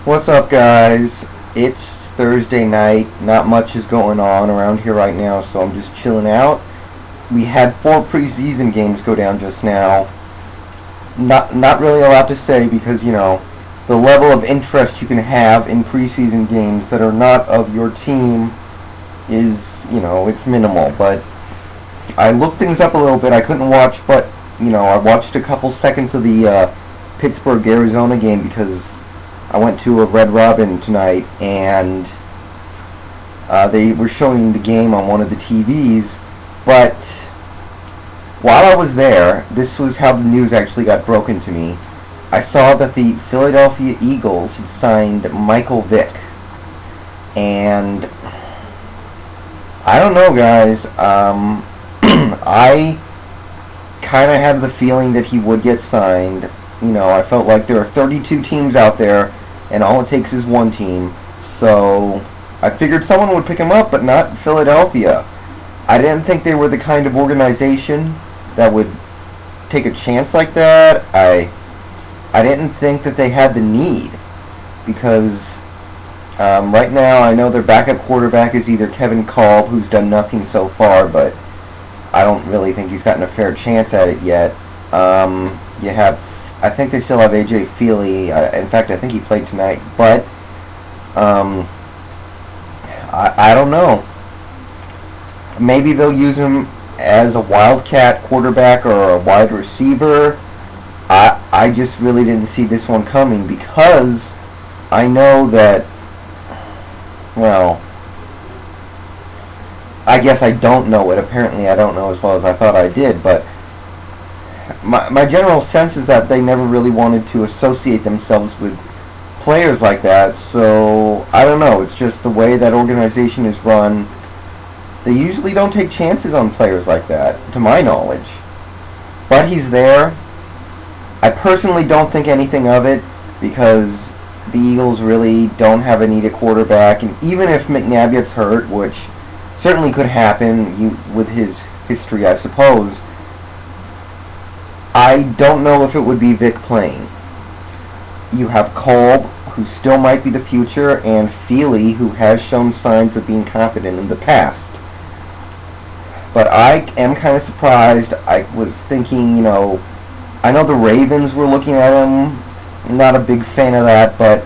What's up, guys? It's Thursday night. Not much is going on around here right now, so I'm just chilling out. We had 4 preseason games go down just now. Not really a lot to say because, the level of interest you can have in preseason games that are not of your team is, it's minimal. But I looked things up a little bit. I couldn't watch, but, I watched a couple seconds of the Pittsburgh-Arizona game because I went to a Red Robin tonight, and they were showing the game on one of the TVs. But while I was there, this was how the news actually got broken to me. I saw that the Philadelphia Eagles had signed Michael Vick. And I don't know, guys. I kind of had the feeling that he would get signed. I felt like there are 32 teams out there, and all it takes is one team. So I figured someone would pick him up, but not Philadelphia. I didn't think they were the kind of organization that would take a chance like that. I didn't think that they had the need, because right now I know their backup quarterback is either Kevin Kolb, who's done nothing so far, but I don't really think he's gotten a fair chance at it yet. I think they still have A.J. Feely. In fact, I think he played tonight. But I don't know. Maybe they'll use him as a wildcat quarterback or a wide receiver. I just really didn't see this one coming, because I know that, well, I guess I don't know it. Apparently I don't know as well as I thought I did, but my general sense is that they never really wanted to associate themselves with players like that. So I don't know. It's just the way that organization is run. They usually don't take chances on players like that, to my knowledge. But he's there. I personally don't think anything of it, because the Eagles really don't have a need at quarterback. And even if McNabb gets hurt, which certainly could happen with his history, I suppose, I don't know if it would be Vick playing. You have Kolb, who still might be the future, and Feely, who has shown signs of being competent in the past. But I am kind of surprised. I was thinking, I know the Ravens were looking at him. I'm not a big fan of that, but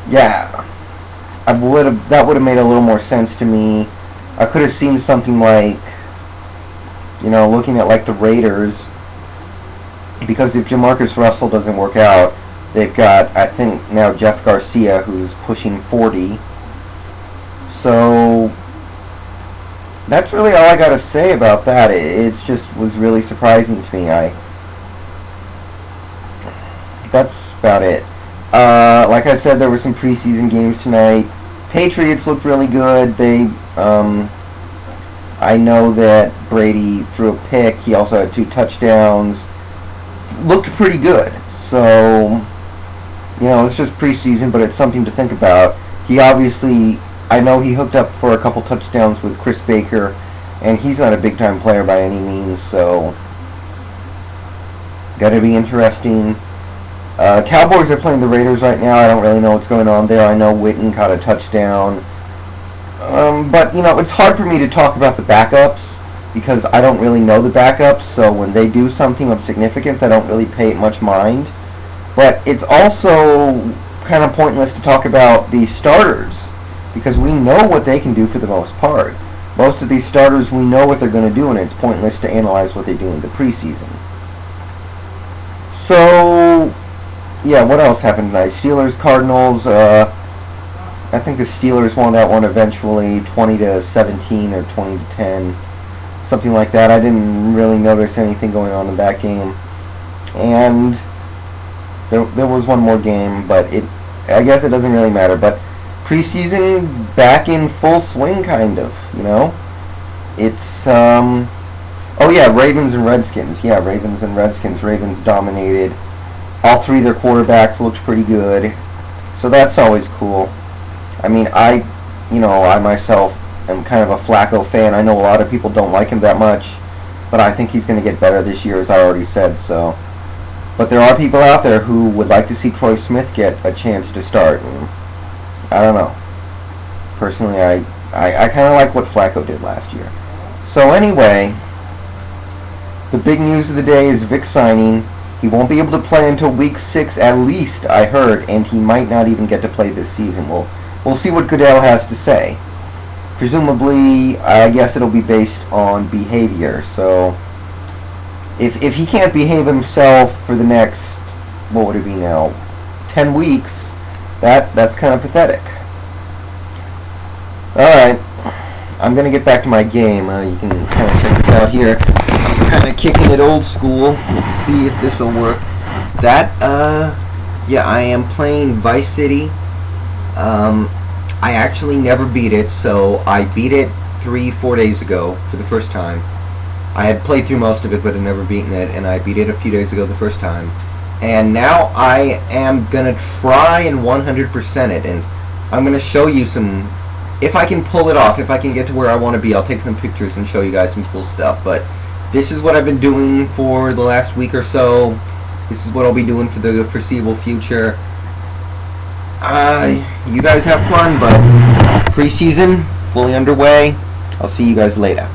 yeah, that would have made a little more sense to me. I could have seen something like, looking at like the Raiders, because if Jamarcus Russell doesn't work out, they've got, I think, now Jeff Garcia, who's pushing 40. So that's really all I got to say about that. It just was really surprising to me. That's about it. Like I said, there were some preseason games tonight. Patriots looked really good. I know that Brady threw a pick. He also had 2 touchdowns. Looked pretty good. So, it's just preseason, but it's something to think about. He obviously, I know he hooked up for a couple touchdowns with Chris Baker, and he's not a big-time player by any means, so gotta be interesting. Cowboys are playing the Raiders right now. I don't really know what's going on there. I know Witten caught a touchdown. But, it's hard for me to talk about the backups, because I don't really know the backups, so when they do something of significance, I don't really pay it much mind. But it's also kind of pointless to talk about the starters, because we know what they can do for the most part. Most of these starters, we know what they're going to do, and it's pointless to analyze what they do in the preseason. So, yeah, what else happened tonight? Steelers, Cardinals. I think the Steelers won that one eventually, 20-17 or 20-10. Something like that. I didn't really notice anything going on in that game. And there was one more game, but I guess it doesn't really matter. But preseason back in full swing, kind of, It's, oh yeah, Ravens and Redskins. Yeah, Ravens and Redskins. Ravens dominated. All 3 of their quarterbacks looked pretty good. So that's always cool. I mean, I myself am kind of a Flacco fan. I know a lot of people don't like him that much, but I think he's going to get better this year, as I already said. So But there are people out there who would like to see Troy Smith get a chance to start. And I don't know. Personally, I kind of like what Flacco did last year. So anyway, the big news of the day is Vick signing. He won't be able to play until week 6 at least, I heard, and he might not even get to play this season. We'll see what Goodell has to say. Presumably, I guess it'll be based on behavior. So if he can't behave himself for the next, what would it be now, 10 weeks, that's kind of pathetic. Alright, I'm going to get back to my game. You can kind of check this out here. I'm kind of kicking it old school. Let's see if this will work. Yeah, I am playing Vice City. I actually never beat it, so I beat it 3-4 days ago for the first time. I had played through most of it, but had never beaten it, and I beat it a few days ago the first time. And now I am going to try and 100% it, and I'm going to show you some, if I can pull it off, if I can get to where I want to be. I'll take some pictures and show you guys some cool stuff, but this is what I've been doing for the last week or so. This is what I'll be doing for the foreseeable future. You guys have fun, but preseason fully underway. I'll see you guys later.